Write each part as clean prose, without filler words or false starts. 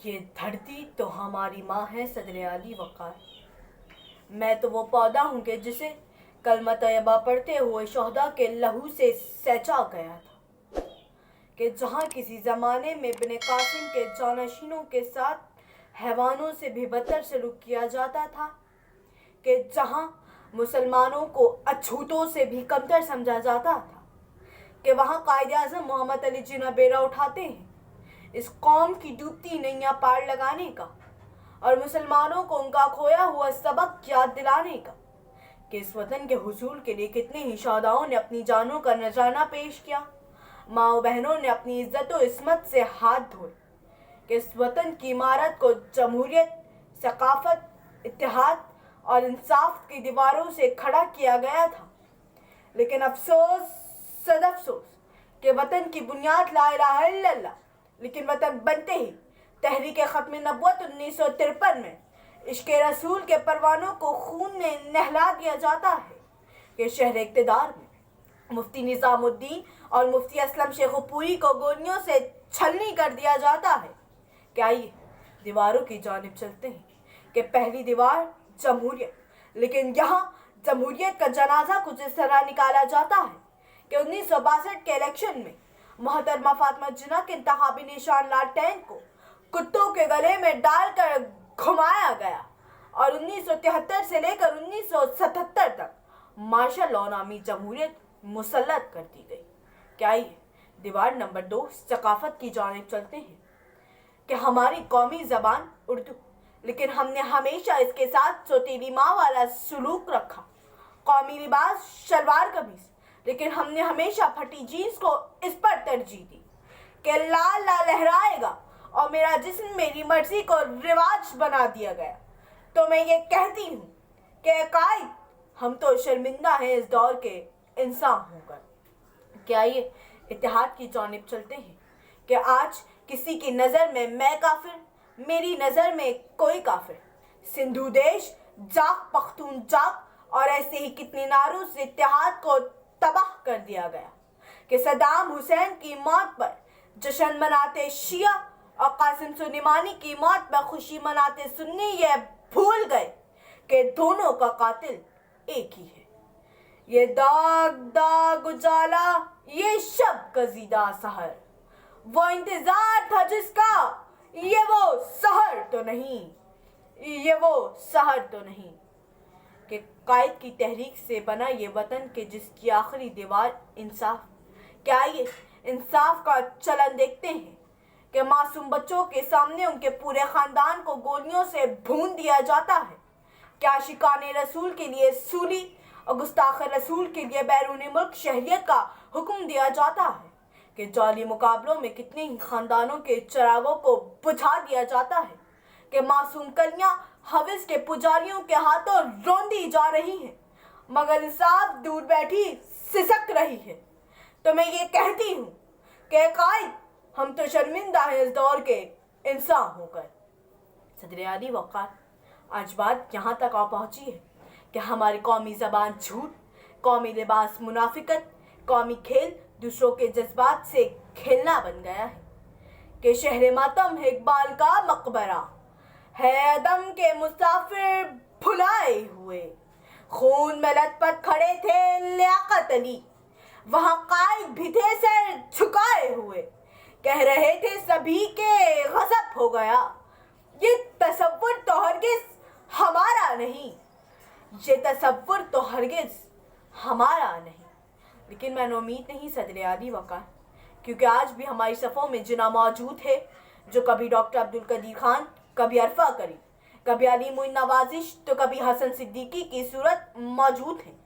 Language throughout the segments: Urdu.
یہ دھرتی تو ہماری ماں ہے صدر علی وقار۔ میں تو وہ پودا ہوں کہ جسے کلمہ طیبہ پڑھتے ہوئے شہداء کے لہو سے سینچا گیا تھا، کہ جہاں کسی زمانے میں ابن قاسم کے جانشینوں کے ساتھ حیوانوں سے بھی بدتر سلوک کیا جاتا تھا، کہ جہاں مسلمانوں کو اچھوتوں سے بھی کمتر سمجھا جاتا تھا، کہ وہاں قائد اعظم محمد علی جناح بیڑا اٹھاتے ہیں اس قوم کی ڈوبتی نینیاں پار لگانے کا اور مسلمانوں کو ان کا کھویا ہوا سبق یاد دلانے کا، کہ اس وطن کے حصول کے لیے کتنے ہی شہداؤں نے اپنی جانوں کا نذرانہ پیش کیا، ماں و بہنوں نے اپنی عزت و عصمت سے ہاتھ دھوئے، کہ اس وطن کی عمارت کو جمہوریت، ثقافت، اتحاد اور انصاف کی دیواروں سے کھڑا کیا گیا تھا۔ لیکن افسوس صد افسوس کہ وطن کی بنیاد لا الہ الا اللہ، لیکن وطن بنتے ہی تحریک ختم نبوت 1953 میں عشق رسول کے پروانوں کو خون میں نہلا دیا جاتا ہے، کہ شہر اقتدار میں مفتی نظام الدین اور مفتی اسلم شیخو پوری کو گولیوں سے چھلنی کر دیا جاتا ہے۔ کہ آئیے دیواروں کی جانب چلتے ہیں، کہ پہلی دیوار جمہوریت، لیکن یہاں جمہوریت کا جنازہ کچھ اس طرح نکالا جاتا ہے کہ 1962 کے الیکشن میں محترمہ فاطمہ جناح کے انتخابی نشان لالٹین کو کتوں کے گلے میں ڈال کر گھمایا گیا اور 1973 سے لے کر 1977 تک مارشل لاء نامی جمہوریت مسلط کر دی گئی۔ کیا آئیے دیوار نمبر 2 ثقافت کی جانب چلتے ہیں، کہ ہماری قومی زبان اردو، لیکن ہم نے ہمیشہ اس کے ساتھ سوتیلی ماں والا سلوک رکھا۔ قومی لباس شلوار قمیص، لیکن ہم نے ہمیشہ پھٹی جینس کو اس پر ترجیح دی، کہ لال لال لہرائے گا اور میرا جسم میری مرضی کو رواج بنا دیا گیا۔ تو میں یہ کہتی ہوں کہ قائد ہم تو شرمندہ ہیں اس دور کے انسان ہو کر۔ کہ آئیے اتحاد کی جانب چلتے ہیں، کہ آج کسی کی نظر میں کافر، میری نظر میں کوئی کافر، سندھو دیش جاگ پختون جاگ اور ایسے ہی کتنے نعروں سے اتحاد کو تباہ کر دیا گیا، کہ صدام حسین کی موت پر جشن مناتے شیعہ اور قاسم سلیمانی کی موت پر خوشی مناتے سنی یہ بھول گئے کہ دونوں کا قاتل ایک ہی ہے۔ یہ داغ داغ اجالا، یہ شب گزیدہ سحر، وہ انتظار تھا جس کا، یہ وہ سحر تو نہیں، یہ وہ سحر تو نہیں۔ کہ قائد کی تحریک سے بنا یہ وطن کہ جس کی آخری دیوار انصاف۔ کیا آئیے انصاف کا چلن دیکھتے ہیں، کہ معصوم بچوں کے سامنے ان کے پورے خاندان کو گولیوں سے بھون دیا جاتا ہے، کہ عاشقان رسول کے لیے سولی اور گستاخ رسول کے لیے بیرون ملک شہریت کا حکم دیا جاتا ہے، کہ جعلی مقابلوں میں کتنے ہی خاندانوں کے چراغوں کو بجھا دیا جاتا ہے، کہ معصوم کلیاں حوث کے پجاریوں کے ہاتھوں روندی جا رہی ہیں، مگر انصاف دور بیٹھی سسک رہی ہے۔ تو میں یہ کہتی ہوں کہ قائد ہم تو شرمندہ ہیں اس دور کے انسان ہو کر۔ صدر علی وقار، آج بات یہاں تک آ پہنچی ہے کہ ہماری قومی زبان جھوٹ، قومی لباس منافقت، قومی کھیل دوسروں کے جذبات سے کھیلنا بن گیا ہے، کہ شہر ماتم ہے اقبال کا مقبرہ، ہے عدم کے مسافر بھلائے ہوئے، خون میں لت پت کھڑے تھے لیاقت علی، وہاں قائد بھی تھے سر جھکائے ہوئے، کہہ رہے تھے سبھی کے غضب ہو گیا، یہ تصور تو ہرگز ہمارا نہیں، یہ تصور تو ہرگز ہمارا نہیں۔ لیکن میں نے امید نہیں صدر علی وقار، کیونکہ آج بھی ہماری صفوں میں جناح موجود ہے جو کبھی ڈاکٹر عبدالقدیر خان، کبھی عرفہ کریم، کبھی علی معین نوازش تو کبھی حسن صدیقی کی صورت موجود ہیں،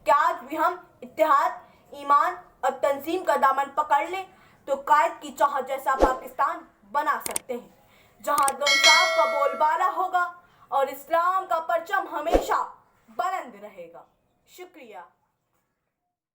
کہ آج بھی ہم اتحاد، ایمان اور تنظیم کا دامن پکڑ لیں تو قائد کی چاہت جیسا پاکستان بنا سکتے ہیں، جہاں عدل و انصاف کا بول بالا ہوگا اور اسلام کا پرچم ہمیشہ بلند رہے گا۔ شکریہ۔